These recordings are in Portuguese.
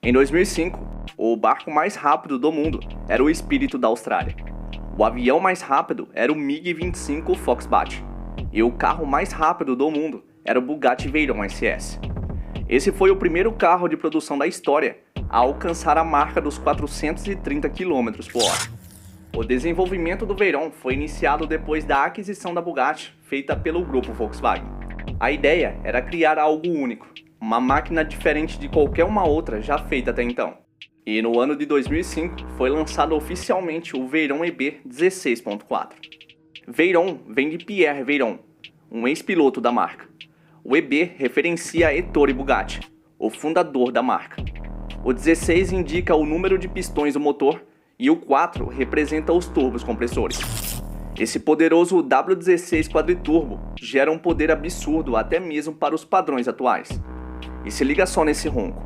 Em 2005, o barco mais rápido do mundo era o Espírito da Austrália. O avião mais rápido era o MiG-25 Foxbat. E o carro mais rápido do mundo era o Bugatti Veyron SS. Esse foi o primeiro carro de produção da história a alcançar a marca dos 430 km por hora. O desenvolvimento do Veyron foi iniciado depois da aquisição da Bugatti, feita pelo grupo Volkswagen. A ideia era criar algo único, uma máquina diferente de qualquer uma outra já feita até então. E no ano de 2005 foi lançado oficialmente o Veyron EB 16.4. Veyron vem de Pierre Veyron, um ex-piloto da marca. O EB referencia Ettore Bugatti, o fundador da marca. O 16 indica o número de pistões do motor e o 4 representa os turbos compressores. Esse poderoso W16 quadriturbo gera um poder absurdo até mesmo para os padrões atuais. E se liga só nesse ronco.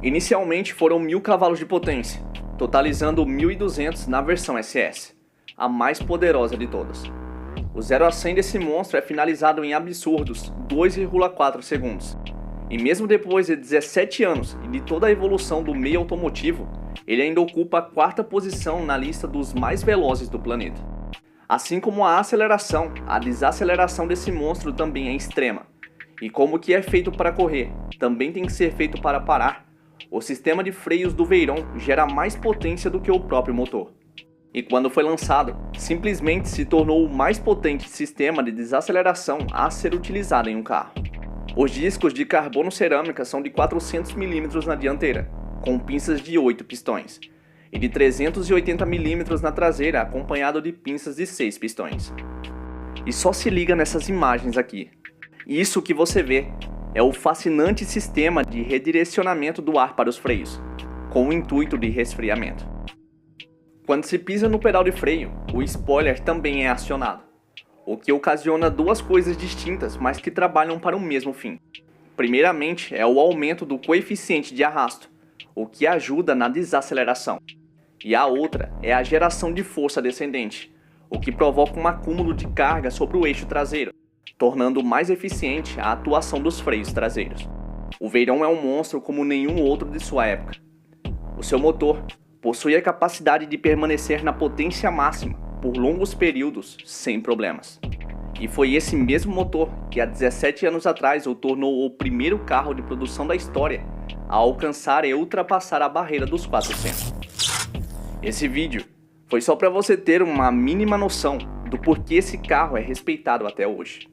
Inicialmente foram 1000 cavalos de potência, totalizando 1200 na versão SS, a mais poderosa de todas. O 0 a 100 desse monstro é finalizado em absurdos 2,4 segundos. E mesmo depois de 17 anos e de toda a evolução do meio automotivo, ele ainda ocupa a 4ª posição na lista dos mais velozes do planeta. Assim como a aceleração, a desaceleração desse monstro também é extrema. E como o que é feito para correr também tem que ser feito para parar, o sistema de freios do Veyron gera mais potência do que o próprio motor. E quando foi lançado, simplesmente se tornou o mais potente sistema de desaceleração a ser utilizado em um carro. Os discos de carbono cerâmica são de 400 mm na dianteira, com pinças de 8 pistões, e de 380 mm na traseira, acompanhado de pinças de 6 pistões. E só se liga nessas imagens aqui. Isso que você vê é o fascinante sistema de redirecionamento do ar para os freios, com o intuito de resfriamento. Quando se pisa no pedal de freio, o spoiler também é acionado, o que ocasiona duas coisas distintas, mas que trabalham para o mesmo fim. Primeiramente é o aumento do coeficiente de arrasto, o que ajuda na desaceleração. E a outra é a geração de força descendente, o que provoca um acúmulo de carga sobre o eixo traseiro, tornando mais eficiente a atuação dos freios traseiros. O Veyron é um monstro como nenhum outro de sua época. O seu motor possui a capacidade de permanecer na potência máxima por longos períodos sem problemas. E foi esse mesmo motor que há 17 anos atrás o tornou o primeiro carro de produção da história a alcançar e ultrapassar a barreira dos 400. Esse vídeo foi só para você ter uma mínima noção do porquê esse carro é respeitado até hoje.